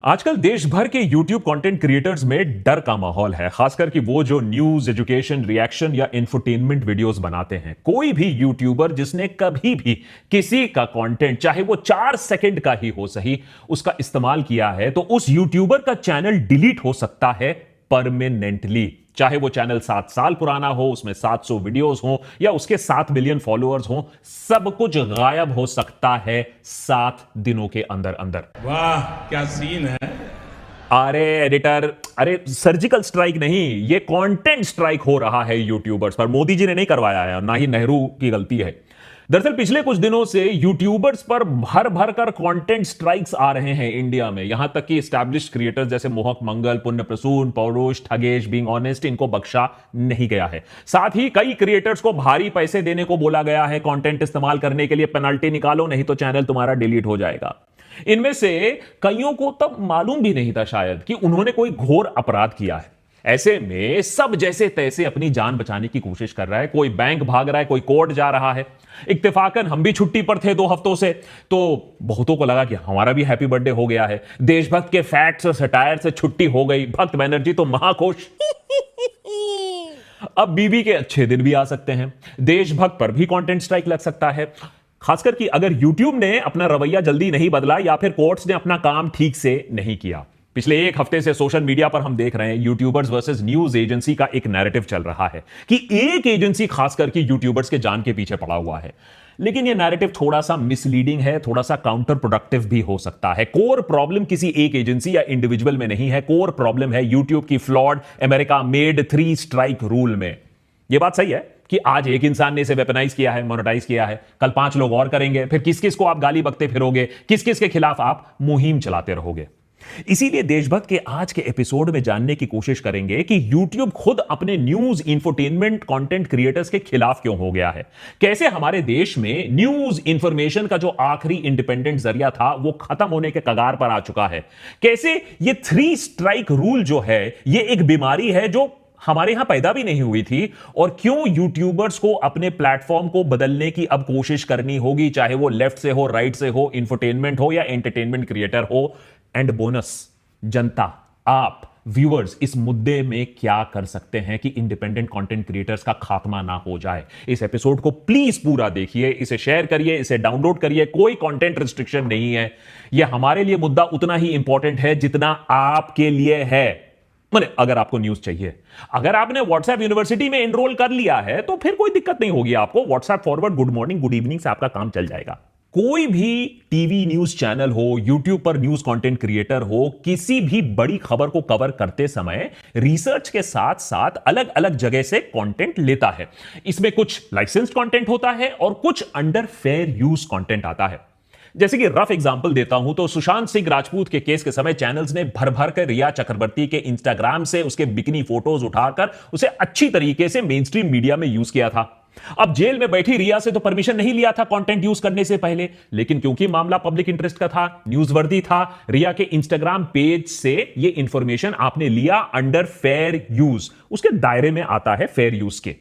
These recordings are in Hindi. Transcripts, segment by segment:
आजकल देश भर के YouTube कंटेंट क्रिएटर्स में डर का माहौल है, खासकर कि वो जो न्यूज, एजुकेशन, रिएक्शन या इंफोटेनमेंट वीडियोस बनाते हैं। कोई भी यूट्यूबर जिसने कभी भी किसी का कंटेंट, चाहे वो 4 सेकंड का ही हो सही, उसका इस्तेमाल किया है, तो उस यूट्यूबर का चैनल डिलीट हो सकता है परमानेंटली। चाहे वो चैनल 7 साल पुराना हो, उसमें 700 वीडियोस हो या उसके 7 मिलियन फॉलोअर्स हो, सब कुछ गायब हो सकता है 7 दिनों के अंदर अंदर। वाह क्या सीन है। अरे एडिटर, अरे सर्जिकल स्ट्राइक नहीं, ये कंटेंट स्ट्राइक हो रहा है यूट्यूबर्स पर। मोदी जी ने नहीं करवाया है, ना ही नेहरू की गलती है। दरअसल पिछले कुछ दिनों से यूट्यूबर्स पर भर भर कर कंटेंट स्ट्राइक्स आ रहे हैं इंडिया में। यहां तक कि एस्टैब्लिश्ड क्रिएटर्स जैसे मोहक मंगल, पुण्य प्रसून, पौरुष, ठगेश, बीइंग ऑनेस्ट, इनको बख्शा नहीं गया है। साथ ही कई क्रिएटर्स को भारी पैसे देने को बोला गया है कंटेंट इस्तेमाल करने के लिए। पेनल्टी निकालो, नहीं तो चैनल तुम्हारा डिलीट हो जाएगा। इनमें से कईयों को तब मालूम भी नहीं था शायद कि उन्होंने कोई घोर अपराध किया है। ऐसे में सब जैसे तैसे अपनी जान बचाने की कोशिश कर रहा है। कोई बैंक भाग रहा है, कोई कोर्ट जा रहा है। इत्तेफाकन हम भी छुट्टी पर थे 2 हफ्तों से, तो बहुतों को लगा कि हमारा भी हैप्पी बर्थडे हो गया है। देशभक्त के फैक्ट्स और सटायर से छुट्टी हो गई। भक्त बनर्जी तो महाखुश। अब बीबी के अच्छे दिन भी आ सकते हैं। देशभक्त पर भी कंटेंट स्ट्राइक लग सकता है, खासकर कि अगर यूट्यूब ने अपना रवैया जल्दी नहीं बदला या फिर कोर्ट्स ने अपना काम ठीक से नहीं किया। पिछले 1 हफ्ते से सोशल मीडिया पर हम देख रहे हैं यूट्यूबर्स वर्सेस न्यूज एजेंसी का एक नैरेटिव चल रहा है कि एक एजेंसी खासकर कि यूट्यूबर्स के जान के पीछे पड़ा हुआ है। लेकिन यह नैरेटिव थोड़ा सा मिसलीडिंग है, थोड़ा सा काउंटर प्रोडक्टिव भी हो सकता है। कोर प्रॉब्लम किसी एक एजेंसी या इंडिविजुअल में नहीं है। कोर प्रॉब्लम है यूट्यूब की flawed America made 3 strike rule में। यह बात सही है कि आज एक इंसान ने इसे वेपनाइज किया है, मोनेटाइज किया है, कल 5 लोग और करेंगे, फिर किस किस को आप गाली बकते फिरोगे, किस किस के खिलाफ आप मुहिम चलाते रहोगे। इसीलिए देशभक्त के आज के एपिसोड में जानने की कोशिश करेंगे कि YouTube खुद अपने न्यूज, इंफोटेनमेंट कंटेंट क्रिएटर्स के खिलाफ क्यों हो गया है। कैसे हमारे देश में न्यूज इंफॉर्मेशन का जो आखिरी इंडिपेंडेंट जरिया था वो खत्म होने के कगार पर आ चुका है। कैसे ये 3 स्ट्राइक रूल जो है ये एक बीमारी है जो हमारे यहां पैदा भी नहीं हुई थी, और क्यों यूट्यूबर्स को अपने प्लेटफॉर्म को बदलने की अब कोशिश करनी होगी, चाहे वो लेफ्ट से हो, राइट से हो, इंफोटेनमेंट हो या एंटरटेनमेंट क्रिएटर हो। एंड बोनस, जनता, आप व्यूअर्स इस मुद्दे में क्या कर सकते हैं कि इंडिपेंडेंट कंटेंट क्रिएटर्स का खात्मा ना हो जाए। इस एपिसोड को प्लीज पूरा देखिए, इसे शेयर करिए, इसे डाउनलोड करिए। कोई कंटेंट रिस्ट्रिक्शन नहीं है। यह हमारे लिए मुद्दा उतना ही इंपॉर्टेंट है जितना आपके लिए है। मतलब अगर आपको न्यूज चाहिए, अगर आपने व्हाट्सएप यूनिवर्सिटी में एनरोल कर लिया है तो फिर कोई दिक्कत नहीं होगी आपको। WhatsApp forward, good morning, good evening से आपका काम चल जाएगा। कोई भी टीवी न्यूज चैनल हो, यूट्यूब पर न्यूज कंटेंट क्रिएटर हो, किसी भी बड़ी खबर को कवर करते समय रिसर्च के साथ साथ अलग अलग जगह से कंटेंट लेता है। इसमें कुछ लाइसेंस्ड कंटेंट होता है और कुछ अंडर फेयर यूज कंटेंट आता है। जैसे कि रफ एग्जांपल देता हूं तो सुशांत सिंह राजपूत के केस के समय चैनल्स ने भर भर कर रिया चक्रवर्ती के इंस्टाग्राम से उसके बिकनी फोटोज उठाकर उसे अच्छी तरीके से मेन स्ट्रीम मीडिया में यूज किया था। अब जेल में बैठी रिया से तो परमिशन नहीं लिया था कंटेंट यूज करने से पहले, लेकिन क्योंकि मामला पब्लिक इंटरेस्ट का था, न्यूज़वर्दी था, रिया के इंस्टाग्राम पेज से ये इंफॉर्मेशन आपने लिया अंडर फेयर यूज, उसके दायरे में आता है फेयर यूज के।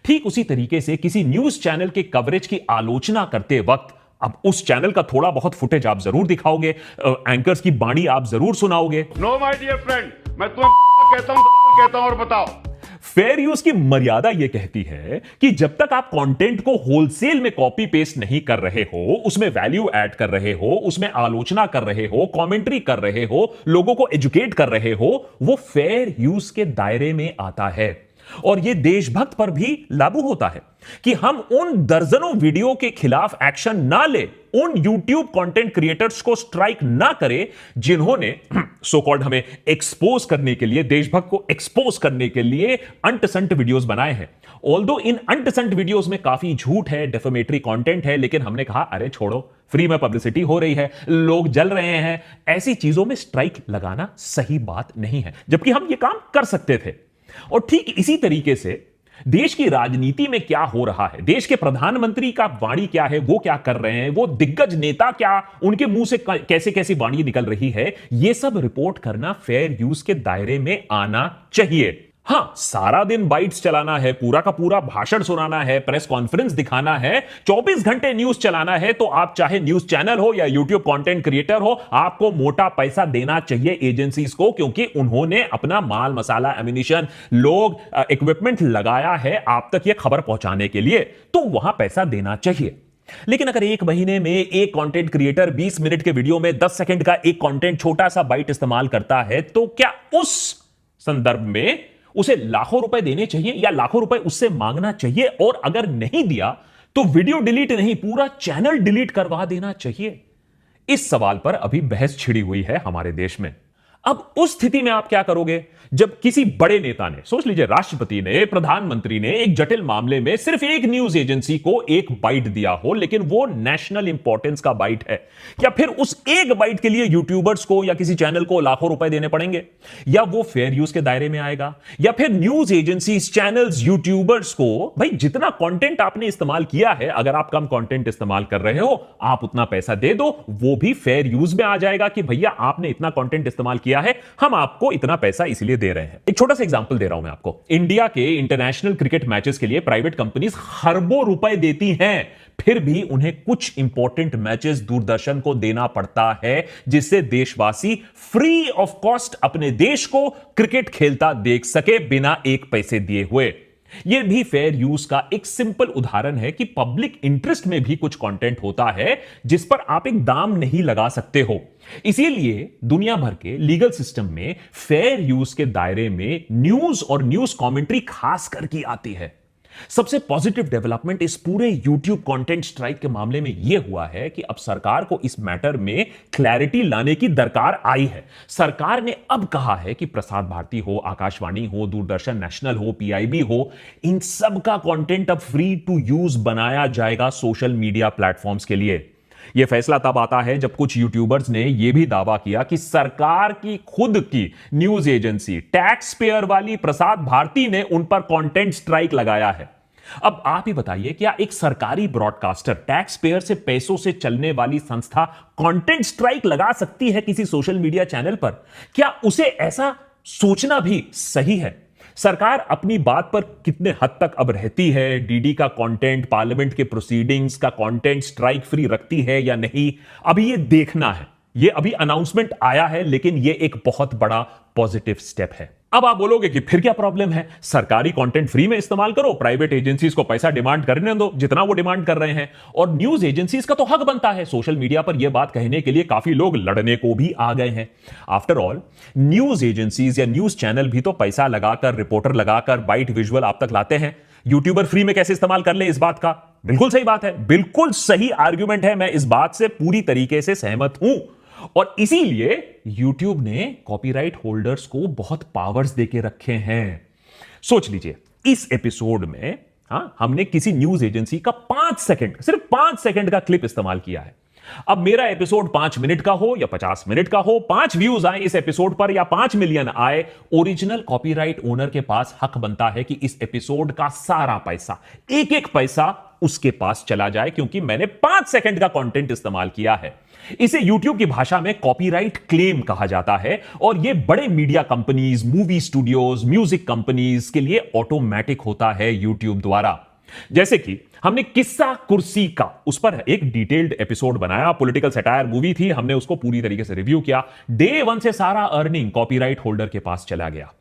ठीक उसी तरीके से किसी न्यूज चैनल के कवरेज की आलोचना करते वक्त अब उस चैनल का थोड़ा बहुत फुटेज आप जरूर दिखाओगे, एंकर्स की बाणी आप जरूर सुनाओगे। नो माय डियर फ्रेंड, मैं तुम्हें कहता हूं, कहता हूं और बताओ। फेयर यूज की मर्यादा यह कहती है कि जब तक आप कंटेंट को होलसेल में कॉपी पेस्ट नहीं कर रहे हो, उसमें वैल्यू ऐड कर रहे हो, उसमें आलोचना कर रहे हो, कमेंट्री कर रहे हो, लोगों को एजुकेट कर रहे हो, वो फेयर यूज के दायरे में आता है। और यह देशभक्त पर भी लागू होता है कि हम उन दर्जनों वीडियो के खिलाफ एक्शन ना ले, उन YouTube कंटेंट क्रिएटर्स को स्ट्राइक ना करें जिन्होंने सो कॉल्ड हमें एक्सपोज करने के लिए, देशभक्त को एक्सपोज करने के लिए अंटसंट वीडियोस बनाए हैं। ऑल्दो इन अंटसंट वीडियोस में काफी झूठ है, डेफेमेटरी कंटेंट है, लेकिन हमने कहा अरे छोड़ो, फ्री में पब्लिसिटी हो रही है, लोग जल रहे हैं, ऐसी चीजों में स्ट्राइक लगाना सही बात नहीं है, जबकि हम यह काम कर सकते थे। और ठीक इसी तरीके से देश की राजनीति में क्या हो रहा है, देश के प्रधानमंत्री का वाणी क्या है, वो क्या कर रहे हैं, वो दिग्गज नेता क्या, उनके मुंह से कैसे कैसी वाणी निकल रही है, यह सब रिपोर्ट करना फेयर यूज के दायरे में आना चाहिए। हां, सारा दिन बाइट्स चलाना है, पूरा का पूरा भाषण सुनाना है, प्रेस कॉन्फ्रेंस दिखाना है, 24 घंटे न्यूज चलाना है, तो आप चाहे न्यूज चैनल हो या यूट्यूब कंटेंट क्रिएटर हो, आपको मोटा पैसा देना चाहिए एजेंसीज को, क्योंकि उन्होंने अपना माल मसाला एमिनिशन लोग इक्विपमेंट लगाया है आप तक यह खबर पहुंचाने के लिए, तो वहां पैसा देना चाहिए। लेकिन अगर एक महीने में एक कंटेंट क्रिएटर 20 मिनट के वीडियो में 10 सेकंड का एक कंटेंट छोटा सा बाइट इस्तेमाल करता है, तो क्या उस संदर्भ में उसे लाखों रुपए देने चाहिए या लाखों रुपए उससे मांगना चाहिए? और अगर नहीं दिया तो वीडियो डिलीट नहीं, पूरा चैनल डिलीट करवा देना चाहिए? इस सवाल पर अभी बहस छिड़ी हुई है हमारे देश में। अब उस स्थिति में आप क्या करोगे जब किसी बड़े नेता ने, सोच लीजिए राष्ट्रपति ने, प्रधानमंत्री ने एक जटिल मामले में सिर्फ एक न्यूज एजेंसी को एक बाइट दिया हो, लेकिन वो नेशनल इंपॉर्टेंस का बाइट है? क्या फिर उस एक बाइट के लिए यूट्यूबर्स को या किसी चैनल को लाखों रुपए देने पड़ेंगे? या वो फेयर यूज के दायरे में आएगा? या फिर न्यूज एजेंसी, चैनल्स, यूट्यूबर्स को भाई जितना कंटेंट आपने इस्तेमाल किया है, अगर आप कम कंटेंट इस्तेमाल कर रहे हो आप उतना पैसा दे दो, वो भी फेयर यूज में आ जाएगा कि भैया आपने इतना कंटेंट इस्तेमाल किया है, हम आपको इतना पैसा इसलिए दे रहे हैं। एक छोटा सा एग्जांपल दे रहा हूं मैं आपको। इंडिया के इंटरनेशनल क्रिकेट मैचेस के लिए प्राइवेट कंपनीज खरबों रुपए देती हैं, फिर भी उन्हें कुछ इंपॉर्टेंट मैचेस दूरदर्शन को देना पड़ता है, जिससे देशवासी फ्री ऑफ कॉस्ट अपने देश को क्रिकेट खेलता देख सके बिना एक पैसे दिए हुए। यह भी फेयर यूज का एक सिंपल उदाहरण है कि पब्लिक इंटरेस्ट में भी कुछ कंटेंट होता है जिस पर आप एक दाम नहीं लगा सकते हो। इसीलिए दुनिया भर के लीगल सिस्टम में फेयर यूज के दायरे में न्यूज और न्यूज कमेंट्री खास करके आती है। सबसे पॉजिटिव डेवलपमेंट इस पूरे YouTube कंटेंट स्ट्राइक के मामले में यह हुआ है कि अब सरकार को इस मैटर में क्लैरिटी लाने की दरकार आई है। सरकार ने अब कहा है कि प्रसार भारती हो, आकाशवाणी हो, दूरदर्शन नेशनल हो, PIB हो, इन सब का कंटेंट अब फ्री टू यूज बनाया जाएगा सोशल मीडिया प्लेटफॉर्म्स के लिए। यह फैसला तब आता है जब कुछ यूट्यूबर्स ने यह भी दावा किया कि सरकार की खुद की न्यूज एजेंसी, टैक्स पेयर वाली प्रसार भारती ने उन पर कंटेंट स्ट्राइक लगाया है। अब आप ही बताइए, क्या एक सरकारी ब्रॉडकास्टर, टैक्स पेयर से पैसों से चलने वाली संस्था कंटेंट स्ट्राइक लगा सकती है किसी सोशल मीडिया चैनल पर? क्या उसे ऐसा सोचना भी सही है? सरकार अपनी बात पर कितने हद तक अब रहती है? डीडी का कंटेंट, पार्लियामेंट के प्रोसीडिंग्स का कंटेंट स्ट्राइक फ्री रखती है या नहीं, अभी ये देखना है। ये अभी अनाउंसमेंट आया है, लेकिन ये एक बहुत बड़ा पॉजिटिव स्टेप है। अब आप बोलोगे कि फिर क्या प्रॉब्लम है, सरकारी कंटेंट फ्री में इस्तेमाल करो, प्राइवेट एजेंसीज को पैसा डिमांड करने दो जितना वो डिमांड कर रहे हैं, और न्यूज एजेंसीज का तो हक बनता है सोशल मीडिया पर यह बात कहने के लिए काफी लोग लड़ने को भी आ गए हैं। आफ्टर ऑल न्यूज एजेंसीज या न्यूज चैनल भी तो पैसा लगाकर, रिपोर्टर लगाकर बाइट विजुअल आप तक लाते हैं। यूट्यूबर फ्री में कैसे इस्तेमाल कर ले इस बात का? बिल्कुल सही बात है, बिल्कुल सही आर्ग्यूमेंट है, मैं इस बात से पूरी तरीके से सहमत हूं। और इसीलिए YouTube ने कॉपीराइट होल्डर्स को बहुत पावर्स देके रखे हैं। सोच लीजिए, इस एपिसोड में हमने किसी न्यूज एजेंसी का 5 सेकंड, सिर्फ 5 सेकंड का क्लिप इस्तेमाल किया है। अब मेरा एपिसोड 5 मिनट का हो या 50 मिनट का हो, 5 व्यूज आए इस एपिसोड पर या 5 मिलियन आए, ओरिजिनल कॉपीराइट ओनर के पास हक बनता है कि इस एपिसोड का सारा पैसा, एक एक पैसा उसके पास चला जाए, क्योंकि मैंने 5 सेकंड का कंटेंट इस्तेमाल किया है। इसे YouTube की भाषा में कॉपीराइट क्लेम कहा जाता है, और यह बड़े media companies, movie studios, music companies के लिए ऑटोमेटिक होता है YouTube द्वारा। जैसे कि हमने किस्सा कुर्सी का, उस पर एक डिटेल्ड एपिसोड बनाया, पॉलिटिकल सटायर मूवी थी, हमने उसको पूरी तरीके से रिव्यू किया। डे 1 से सारा अर्निंग कॉपीराइट होल्डर के पास चला गया।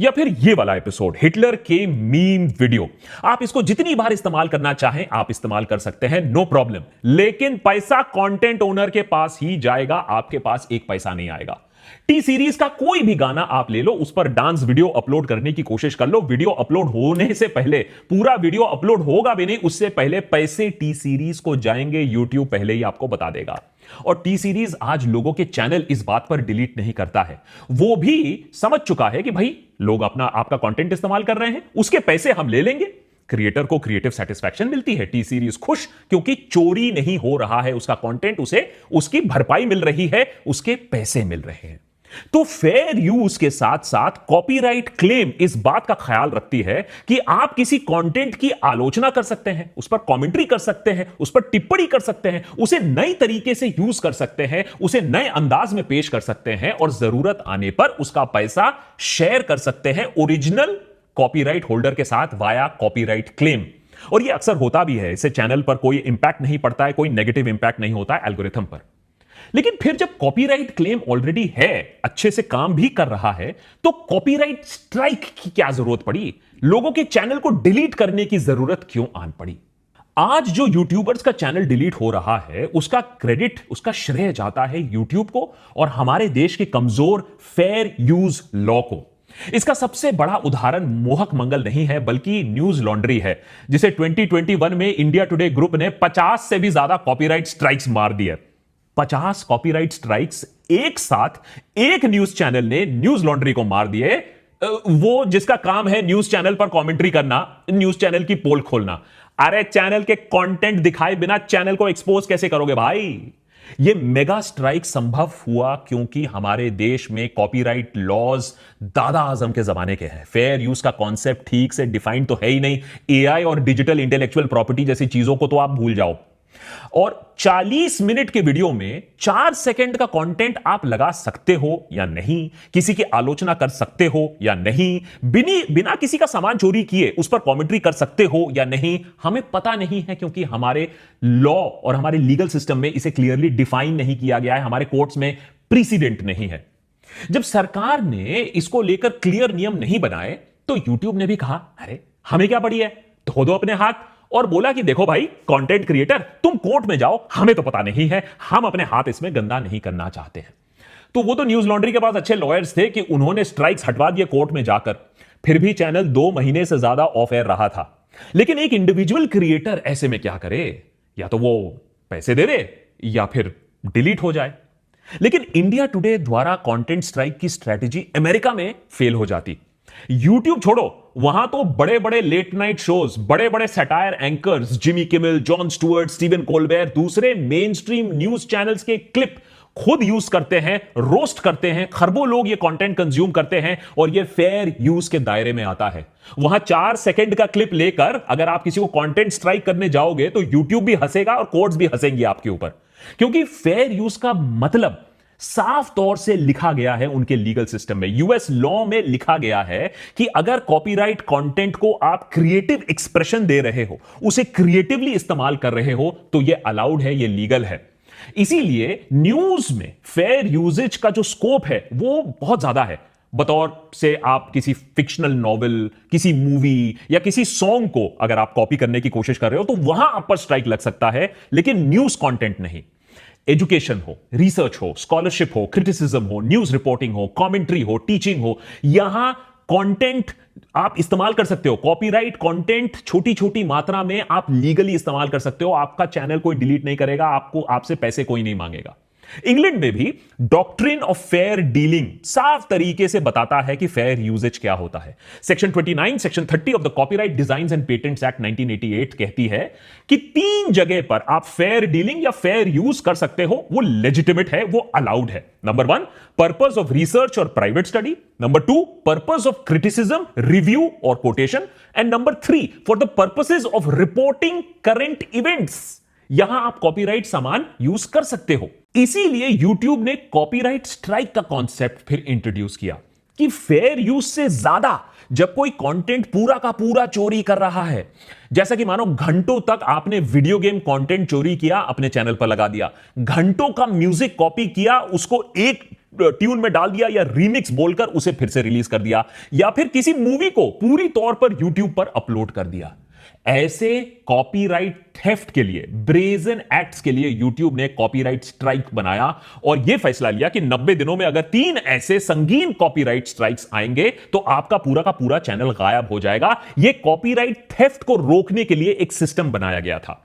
या फिर ये वाला एपिसोड, हिटलर के मीम वीडियो, आप इसको जितनी बार इस्तेमाल करना चाहें आप इस्तेमाल कर सकते हैं, नो प्रॉब्लम, लेकिन पैसा कंटेंट ओनर के पास ही जाएगा, आपके पास एक पैसा नहीं आएगा। टी सीरीज का कोई भी गाना आप ले लो, उस पर डांस वीडियो अपलोड करने की कोशिश कर लो, वीडियो अपलोड होने से पहले, पूरा वीडियो अपलोड होगा भी नहीं उससे पहले पैसे टी सीरीज को जाएंगे, यूट्यूब पहले ही आपको बता देगा। और टी सीरीज आज लोगों के चैनल इस बात पर डिलीट नहीं करता है, वो भी समझ चुका है कि भाई लोग आपका कंटेंट इस्तेमाल कर रहे हैं, उसके पैसे हम ले लेंगे। क्रिएटर को क्रिएटिव सेटिस्फैक्शन मिलती है, टी सीरीज खुश, क्योंकि चोरी नहीं हो रहा है उसका कंटेंट, उसे उसकी भरपाई मिल रही है, उसके पैसे मिल रहे हैं। तो फेयर यूज के साथ साथ कॉपीराइट क्लेम इस बात का ख्याल रखती है कि आप किसी कंटेंट की आलोचना कर सकते हैं, उस पर कमेंट्री कर सकते हैं, उस पर टिप्पणी कर सकते हैं, उसे नई तरीके से यूज कर सकते हैं, उसे नए अंदाज में पेश कर सकते हैं, और जरूरत आने पर उसका पैसा शेयर कर सकते हैं ओरिजिनल कॉपीराइट होल्डर के साथ वाया कॉपीराइट क्लेम। और ये अक्सर होता भी है, इससे चैनल पर कोई इंपैक्ट नहीं पड़ता है, कोई नेगेटिव इंपैक्ट नहीं होता है एल्गोरिथम पर। लेकिन फिर जब कॉपीराइट क्लेम ऑलरेडी है, अच्छे से काम भी कर रहा है, तो कॉपीराइट स्ट्राइक की क्या जरूरत पड़ी? लोगों के चैनल को डिलीट करने की जरूरत क्यों आन पड़ी? आज जो यूट्यूबर्स का चैनल डिलीट हो रहा है, उसका क्रेडिट, उसका श्रेय जाता है यूट्यूब को और हमारे देश के कमजोर फेयर यूज लॉ को। इसका सबसे बड़ा उदाहरण मोहक मंगल नहीं है, बल्कि न्यूज लॉन्ड्री है, जिसे 2021 में इंडिया टुडे ग्रुप ने 50 से भी ज्यादा कॉपीराइट स्ट्राइक्स मार दिए। 50 कॉपीराइट स्ट्राइक्स एक साथ एक न्यूज चैनल ने न्यूज लॉन्ड्री को मार दिए, वो जिसका काम है न्यूज चैनल पर कमेंट्री करना, न्यूज चैनल की पोल खोलना। अरे चैनल के कंटेंट दिखाए बिना चैनल को एक्सपोज कैसे करोगे भाई? यह मेगा स्ट्राइक संभव हुआ क्योंकि हमारे देश में कॉपीराइट लॉज दादा आजम के जमाने के हैं। फेयर यूज का कॉन्सेप्ट ठीक से डिफाइंड तो है ही नहीं। एआई और डिजिटल इंटेलेक्चुअल प्रॉपर्टी जैसी चीजों को तो आप भूल जाओ। और 40 मिनट के वीडियो में 4 सेकंड का कंटेंट आप लगा सकते हो या नहीं, किसी की आलोचना कर सकते हो या नहीं, बिना किसी का सामान चोरी किए उस पर कमेंट्री कर सकते हो या नहीं, हमें पता नहीं है, क्योंकि हमारे लॉ और हमारे लीगल सिस्टम में इसे क्लियरली डिफाइन नहीं किया गया है, हमारे कोर्ट्स में प्रीसिडेंट नहीं है। जब सरकार ने इसको लेकर क्लियर नियम नहीं बनाए, तो यूट्यूब ने भी कहा अरे हमें क्या पड़ी है, धो दो अपने हाथ, और बोला कि देखो भाई कंटेंट क्रिएटर, तुम कोर्ट में जाओ, हमें तो पता नहीं है, हम अपने हाथ इसमें गंदा नहीं करना चाहते हैं। तो वो तो न्यूज लॉन्ड्री के पास अच्छे लॉयर्स थे कि उन्होंने स्ट्राइक्स हटवा दिए कोर्ट में जाकर। फिर भी चैनल 2 महीने से ज्यादा ऑफ एयर रहा था। लेकिन एक इंडिविजुअल क्रिएटर ऐसे में क्या करे? या तो वो पैसे दे दे या फिर डिलीट हो जाए। लेकिन इंडिया टुडे द्वारा कंटेंट स्ट्राइक की स्ट्रेटेजी अमेरिका में फेल हो जाती। यूट्यूब छोड़ो, वहां तो बड़े बड़े लेट नाइट शोज, बड़े बड़े satire anchors, Jimmy Kimmel, Jon Stewart, Stephen Colbert, दूसरे मेन स्ट्रीम न्यूज चैनल्स के क्लिप खुद यूज करते हैं, रोस्ट करते हैं, खरबों लोग ये कंटेंट कंज्यूम करते हैं, और ये फेयर यूज के दायरे में आता है। वहां 4 सेकंड का क्लिप लेकर अगर आप किसी को कंटेंट स्ट्राइक करने जाओगे तो यूट्यूब भी हंसेगा और कोर्ट्स भी हंसेंगी आपके ऊपर, क्योंकि फेयर यूज का मतलब साफ तौर से लिखा गया है उनके लीगल सिस्टम में। यूएस लॉ में लिखा गया है कि अगर कॉपीराइट कंटेंट को आप क्रिएटिव एक्सप्रेशन दे रहे हो, उसे क्रिएटिवली इस्तेमाल कर रहे हो, तो यह अलाउड है, यह लीगल है। इसीलिए न्यूज में फेयर यूजेज का जो स्कोप है वो बहुत ज्यादा है। बतौर से आप किसी फिक्शनल नॉवेल, किसी मूवी या किसी सॉन्ग को अगर आप कॉपी करने की कोशिश कर रहे हो तो वहां आप पर स्ट्राइक लग सकता है, लेकिन न्यूज कंटेंट नहीं। एजुकेशन हो, रिसर्च हो, स्कॉलरशिप हो, क्रिटिसिज्म हो, न्यूज रिपोर्टिंग हो, कमेंट्री हो, टीचिंग हो, यहां कंटेंट आप इस्तेमाल कर सकते हो। कॉपीराइट कंटेंट छोटी छोटी मात्रा में आप लीगली इस्तेमाल कर सकते हो। आपका चैनल कोई डिलीट नहीं करेगा, आपसे पैसे कोई नहीं मांगेगा। इंग्लैंड में भी डॉक्ट्रिन ऑफ फेयर डीलिंग साफ तरीके से बताता है कि फेयर यूजेज क्या होता है। Section 29, section 30 of the copyright designs and patents act 1988 कहती है कि 3 जगह पर आप फेयर डीलिंग या फेयर यूज कर सकते हो, वो लेजिटिमेट है, वो अलाउड है। नंबर 1, पर्पस ऑफ रिसर्च और private study. Number 2, purpose of criticism, review और quotation. And number 3, for the purposes of reporting current events. यहां आप कॉपीराइट सामान यूज कर सकते हो। इसीलिए YouTube ने कॉपीराइट स्ट्राइक का कॉन्सेप्ट फिर इंट्रोड्यूस किया कि फेयर यूज से ज्यादा जब कोई कंटेंट पूरा का पूरा चोरी कर रहा है, जैसा कि मानो घंटों तक आपने वीडियो गेम कंटेंट चोरी किया, अपने चैनल पर लगा दिया, घंटों का म्यूजिक कॉपी किया, उसको एक ट्यून में डाल दिया या रीमिक्स बोलकर उसे फिर से रिलीज कर दिया, या फिर किसी मूवी को पूरी तौर पर YouTube पर अपलोड कर दिया। ऐसे कॉपीराइट थेफ्ट के लिए, ब्रेजन एक्ट्स के लिए YouTube ने कॉपीराइट स्ट्राइक बनाया और यह फैसला लिया कि 90 दिनों में अगर 3 ऐसे संगीन कॉपीराइट स्ट्राइक्स आएंगे तो आपका पूरा का पूरा चैनल गायब हो जाएगा। यह कॉपीराइट थेफ्ट को रोकने के लिए एक सिस्टम बनाया गया था।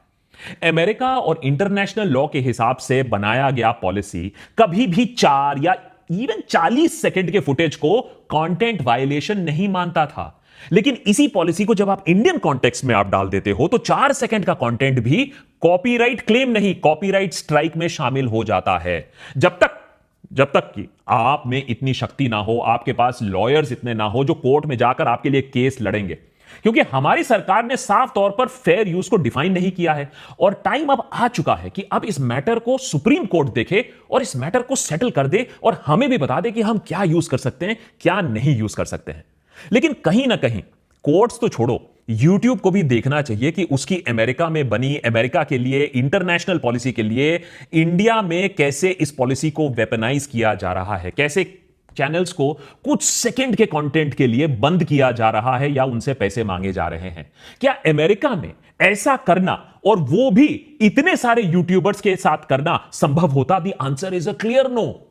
अमेरिका और इंटरनेशनल लॉ के हिसाब से बनाया गया पॉलिसी कभी भी 4 या इवन 40 सेकंड के फुटेज को कंटेंट वायलेशन नहीं मानता था। लेकिन इसी पॉलिसी को जब आप इंडियन कॉन्टेक्स्ट में आप डाल देते हो तो 4 सेकंड का कंटेंट भी कॉपीराइट क्लेम नहीं, कॉपीराइट स्ट्राइक में शामिल हो जाता है। जब तक कि आप में इतनी शक्ति ना हो, आपके पास लॉयर्स इतने ना हो जो कोर्ट में जाकर आपके लिए केस लड़ेंगे। क्योंकि हमारी सरकार ने साफ तौर पर फेयर यूज को डिफाइन नहीं किया है और टाइम अब आ चुका है कि अब इस मैटर को सुप्रीम कोर्ट देखे और इस मैटर को सेटल कर दे और हमें भी बता दे कि हम क्या यूज कर सकते हैं, क्या नहीं यूज कर सकते हैं। लेकिन कहीं ना कहीं कोर्ट्स तो छोड़ो, यूट्यूब को भी देखना चाहिए कि उसकी अमेरिका में बनी, अमेरिका के लिए इंटरनेशनल पॉलिसी के लिए इंडिया में कैसे इस पॉलिसी को वेपनाइज किया जा रहा है, कैसे चैनल्स को कुछ सेकंड के कंटेंट के लिए बंद किया जा रहा है या उनसे पैसे मांगे जा रहे हैं। क्या अमेरिका में ऐसा करना, और वो भी इतने सारे यूट्यूबर्स के साथ करना, संभव होता? The answer is a clear no.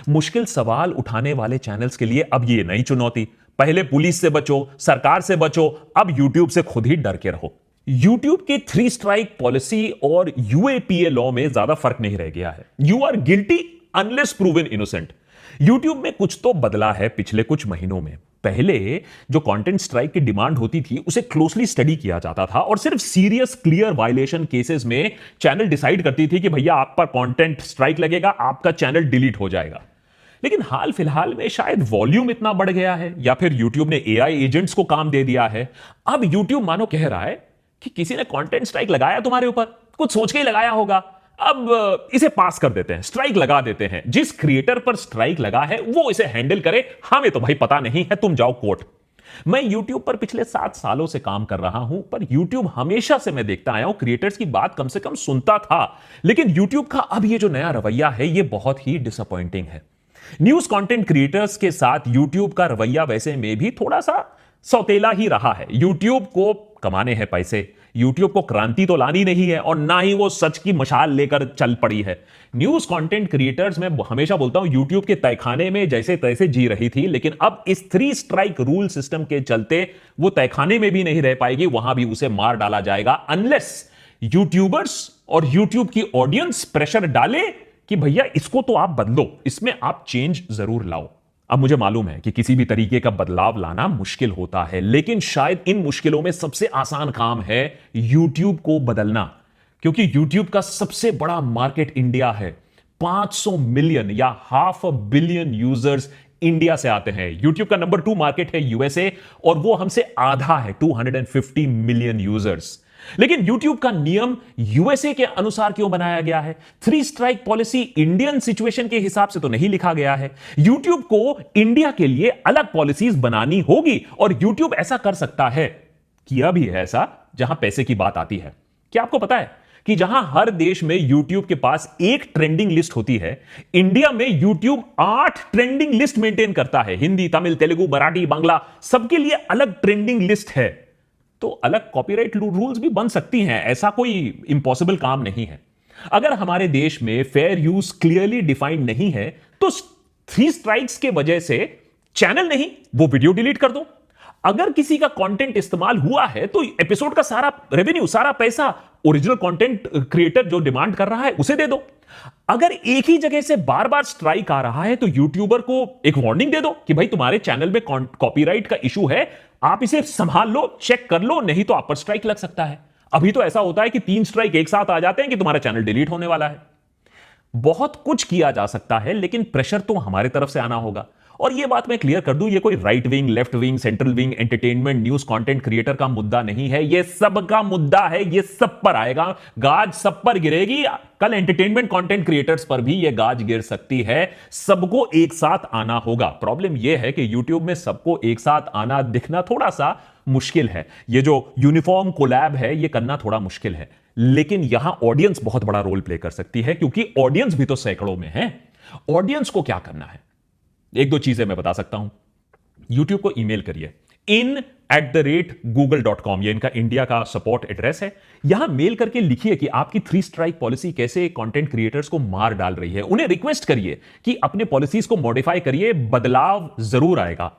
मुश्किल सवाल उठाने वाले चैनल्स के लिए अब ये नई चुनौती। पहले पुलिस से बचो, सरकार से बचो, अब यूट्यूब से खुद ही डर के रहो। यूट्यूब की 3 स्ट्राइक पॉलिसी और यूएपीए लॉ में ज्यादा फर्क नहीं रह गया है। You are guilty unless proven innocent. YouTube में कुछ तो बदला है पिछले कुछ महीनों में। पहले जो कंटेंट स्ट्राइक की डिमांड होती थी उसे क्लोजली स्टडी किया जाता था और सिर्फ सीरियस क्लियर वायलेशन केसेस में चैनल डिसाइड करती थी कि भैया आप पर कंटेंट स्ट्राइक लगेगा, आपका चैनल डिलीट हो जाएगा। लेकिन हाल फिलहाल में शायद वॉल्यूम इतना बढ़ गया है या फिर यूट्यूब ने एआई एजेंट्स को काम दे दिया है। अब यूट्यूब मानो कह रहा है कि किसी ने कंटेंट स्ट्राइक लगाया तुम्हारे ऊपर, कुछ सोच के ही लगाया होगा, अब इसे पास कर देते हैं, स्ट्राइक लगा देते हैं। जिस क्रिएटर पर स्ट्राइक लगा है वो इसे हैंडल करे, हमें तो भाई पता नहीं है, तुम जाओ कोर्ट। मैं YouTube पर पिछले 7 सालों से काम कर रहा हूं, पर YouTube हमेशा से मैं देखता आया हूं, क्रिएटर्स की बात कम से कम सुनता था, लेकिन YouTube का अब ये जो नया रवैया है ये बहुत ही डिसअपॉइंटिंग है। न्यूज कंटेंट क्रिएटर्स के साथ YouTube का रवैया वैसे में भी थोड़ा सा सौतेला ही रहा है। YouTube को कमाने हैं पैसे, YouTube को क्रांति तो लानी नहीं है और ना ही वो सच की मशाल लेकर चल पड़ी है। न्यूज कंटेंट क्रिएटर्स, मैं हमेशा बोलता हूं, YouTube के तहखाने में जैसे तैसे जी रही थी, लेकिन अब इस 3 स्ट्राइक रूल सिस्टम के चलते वो तहखाने में भी नहीं रह पाएगी, वहां भी उसे मार डाला जाएगा, अनलेस यूट्यूबर्स और YouTube की ऑडियंस प्रेशर डाले कि भैया इसको तो आप बदलो, इसमें आप चेंज जरूर लाओ। अब मुझे मालूम है कि किसी भी तरीके का बदलाव लाना मुश्किल होता है, लेकिन शायद इन मुश्किलों में सबसे आसान काम है YouTube को बदलना, क्योंकि YouTube का सबसे बड़ा मार्केट इंडिया है। 500 मिलियन या ½ बिलियन यूजर्स इंडिया से आते हैं। YouTube का नंबर 2 मार्केट है USA और वो हमसे आधा है, 250 मिलियन यूजर्स। लेकिन YouTube का नियम USA के अनुसार क्यों बनाया गया है? 3 स्ट्राइक पॉलिसी इंडियन सिचुएशन के हिसाब से तो नहीं लिखा गया है। YouTube को इंडिया के लिए अलग पॉलिसीज बनानी होगी और YouTube ऐसा कर सकता है, किया भी है ऐसा, जहां पैसे की बात आती है। क्या आपको पता है कि जहां हर देश में YouTube के पास एक ट्रेंडिंग लिस्ट होती है, इंडिया में YouTube 8 ट्रेंडिंग लिस्ट मेंटेन करता है। हिंदी, तमिल, तेलुगु, मराठी, बांग्ला, सबके लिए अलग ट्रेंडिंग लिस्ट है। तो अलग कॉपीराइट रूल्स भी बन सकती हैं, ऐसा कोई इंपॉसिबल काम नहीं है। अगर हमारे देश में फेयर यूज क्लियरली डिफाइंड नहीं है तो 3 स्ट्राइक्स के वजह से चैनल नहीं, वो वीडियो डिलीट कर दो। अगर किसी का कंटेंट इस्तेमाल हुआ है तो एपिसोड का सारा रेवेन्यू, सारा पैसा ओरिजिनल कंटेंट क्रिएटर जो डिमांड कर रहा है उसे दे दो। अगर एक ही जगह से बार बार स्ट्राइक आ रहा है तो यूट्यूबर को एक वार्निंग दे दो कि भाई तुम्हारे चैनल में कॉपीराइट का इशू है, आप इसे संभाल लो, चेक कर लो, नहीं तो आप पर स्ट्राइक लग सकता है। अभी तो ऐसा होता है कि 3 स्ट्राइक एक साथ आ जाते हैं कि तुम्हारा चैनल डिलीट होने वाला है। बहुत कुछ किया जा सकता है, लेकिन प्रेशर तो हमारे तरफ से आना होगा। और यह बात मैं क्लियर कर दूं, ये कोई right wing, left wing, central wing, entertainment, news content creator का मुद्दा नहीं है, ये सबका मुद्दा है, ये सब पर आएगा, गाज सब पर गिरेगी। कल एंटरटेनमेंट कंटेंट क्रिएटर्स पर भी ये गाज गिर सकती है। सबको एक साथ आना होगा। प्रॉब्लम यह है कि YouTube में सबको एक साथ आना दिखना थोड़ा सा मुश्किल है। ये जो यूनिफॉर्म कोलैब है ये करना थोड़ा मुश्किल है, लेकिन यहां ऑडियंस बहुत बड़ा रोल प्ले कर सकती है, क्योंकि ऑडियंस भी तो सैकड़ों में है। ऑडियंस को क्या करना है, 1-2 चीजें मैं बता सकता हूं। YouTube को ईमेल करिए in@google.com, ये इनका इंडिया का सपोर्ट एड्रेस है। यहां मेल करके लिखिए कि आपकी 3 स्ट्राइक पॉलिसी कैसे कंटेंट क्रिएटर्स को मार डाल रही है। उन्हें रिक्वेस्ट करिए कि अपने पॉलिसीज को मॉडिफाई करिए, बदलाव जरूर आएगा।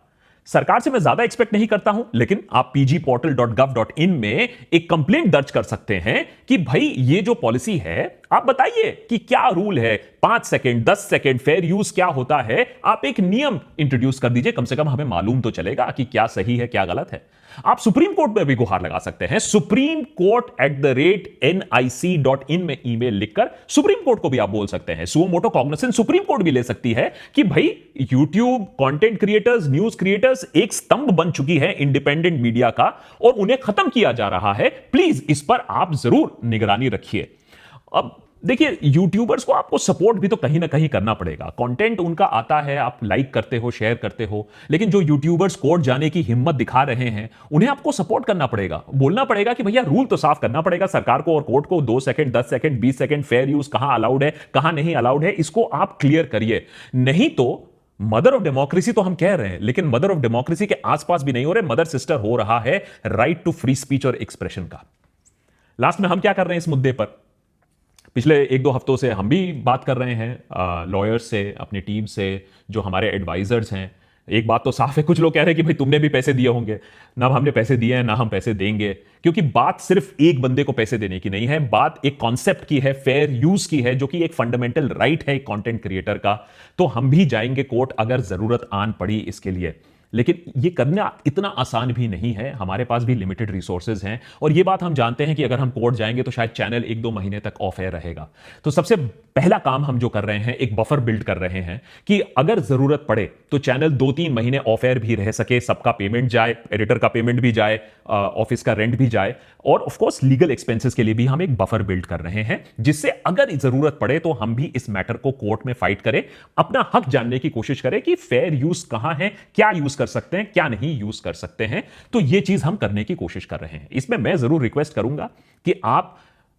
सरकार से मैं ज्यादा एक्सपेक्ट नहीं करता हूं, लेकिन आप pgportal.gov.in में एक कंप्लेंट दर्ज कर सकते हैं कि भाई ये जो पॉलिसी है आप बताइए कि क्या रूल है, 5 सेकंड 10 सेकंड फेयर यूज क्या होता है, आप एक नियम इंट्रोड्यूस कर दीजिए, कम से कम हमें मालूम तो चलेगा कि क्या सही है क्या गलत है। आप सुप्रीम कोर्ट में भी गुहार लगा सकते हैं, supremecourt@nic.in में ईमेल लिखकर सुप्रीम कोर्ट को भी आप बोल सकते हैं। Suo motu cognisance supreme court भी ले सकती है कि भाई YouTube content creators, news creators एक स्तंभ बन चुकी है इंडिपेंडेंट मीडिया का और उन्हें खत्म किया जा रहा है, प्लीज इस पर आप जरूर निगरानी रखिए। अब देखिए, यूट्यूबर्स को आपको सपोर्ट भी तो कहीं ना कहीं करना पड़ेगा। कंटेंट उनका आता है, आप लाइक करते हो, शेयर करते हो, लेकिन जो यूट्यूबर्स कोर्ट जाने की हिम्मत दिखा रहे हैं उन्हें आपको सपोर्ट करना पड़ेगा। बोलना पड़ेगा कि भैया रूल तो साफ करना पड़ेगा सरकार को और कोर्ट को, 2 second, 10 second, 20 second fair use कहां अलाउड है, कहां नहीं अलाउड है, इसको आप क्लियर करिए। नहीं तो मदर ऑफ डेमोक्रेसी तो हम कह रहे हैं, लेकिन मदर ऑफ डेमोक्रेसी के आसपास भी नहीं हो रहे, मदर सिस्टर हो रहा है राइट टू फ्री स्पीच और एक्सप्रेशन का। लास्ट में हम क्या कर रहे हैं इस मुद्दे पर? पिछले 1-2 हफ्तों से हम भी बात कर रहे हैं लॉयर्स से, अपनी टीम से, जो हमारे एडवाइजर्स हैं। एक बात तो साफ है, कुछ लोग कह रहे हैं कि भाई तुमने भी पैसे दिए होंगे। ना हमने पैसे दिए हैं, ना हम पैसे देंगे, क्योंकि बात सिर्फ एक बंदे को पैसे देने की नहीं है, बात एक कॉन्सेप्ट की है, फेयर यूज की है, जो कि एक फंडामेंटल राइट है एक कंटेंट क्रिएटर का। तो हम भी जाएंगे कोर्ट अगर जरूरत आन पड़ी इसके लिए, लेकिन ये करना इतना आसान भी नहीं है। हमारे पास भी लिमिटेड रिसोर्सेज हैं, और ये बात हम जानते हैं कि अगर हम कोर्ट जाएंगे तो शायद चैनल 1-2 महीने तक ऑफ एयर रहेगा। तो सबसे पहला काम हम जो कर रहे हैं, एक बफर बिल्ड कर रहे हैं कि अगर जरूरत पड़े तो चैनल 2-3 महीने ऑफ एयर भी रह सके, सबका पेमेंट जाए, एडिटर का पेमेंट भी जाए, ऑफिस का रेंट भी जाए, और ऑफ कोर्स लीगल एक्सपेंसेस के लिए भी हम एक बफर बिल्ड कर रहे हैं, जिससे अगर जरूरत पड़े तो हम भी इस मैटर को कोर्ट में फाइट करें, अपना हक जानने की कोशिश करें कि फेयर यूज कहां है, क्या यूज कर सकते हैं, क्या नहीं यूज कर सकते हैं। तो यह चीज हम करने की कोशिश कर रहे हैं। इसमें मैं जरूर रिक्वेस्ट करूंगा कि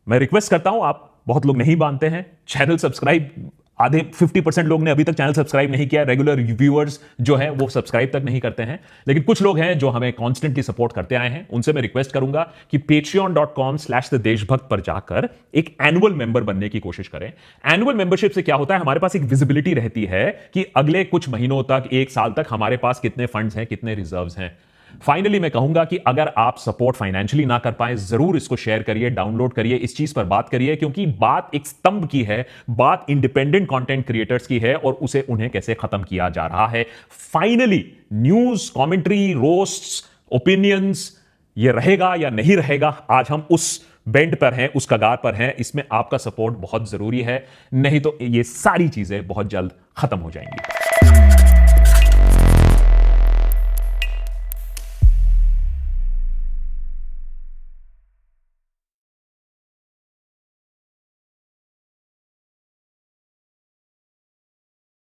मैं रिक्वेस्ट करता हूं, आप बहुत लोग नहीं मानते हैं, चैनल सब्सक्राइब, आधे 50% लोग ने अभी तक चैनल सब्सक्राइब नहीं किया, रेगुलर व्यूअर्स जो है वो सब्सक्राइब तक नहीं करते हैं, लेकिन कुछ लोग हैं जो हमें कॉन्स्टेंटली सपोर्ट करते आए हैं। उनसे मैं रिक्वेस्ट करूंगा कि patreon.com/thedeshbhakt पर जाकर एक एनुअल मेंबर बनने की कोशिश करें। एनुअल मेंबरशिप से क्या होता है, हमारे पास एक विजिबिलिटी रहती है कि अगले कुछ महीनों तक, 1 साल तक हमारे पास कितने फंड्स हैं, कितने रिजर्व्स हैं। फाइनली मैं कहूंगा कि अगर आप सपोर्ट फाइनेंशियली ना कर पाए, जरूर इसको शेयर करिए, डाउनलोड करिए, इस चीज पर बात करिए, क्योंकि बात एक स्तंभ की है, बात इंडिपेंडेंट कंटेंट क्रिएटर्स की है, और उसे उन्हें कैसे खत्म किया जा रहा है। Finally news, commentary, roasts, opinions, ये रहेगा या नहीं रहेगा, आज हम उस बेंड पर हैं, उस कगार पर हैं। इसमें आपका सपोर्ट बहुत जरूरी है, नहीं तो ये सारी चीजें बहुत जल्द खत्म हो जाएंगी।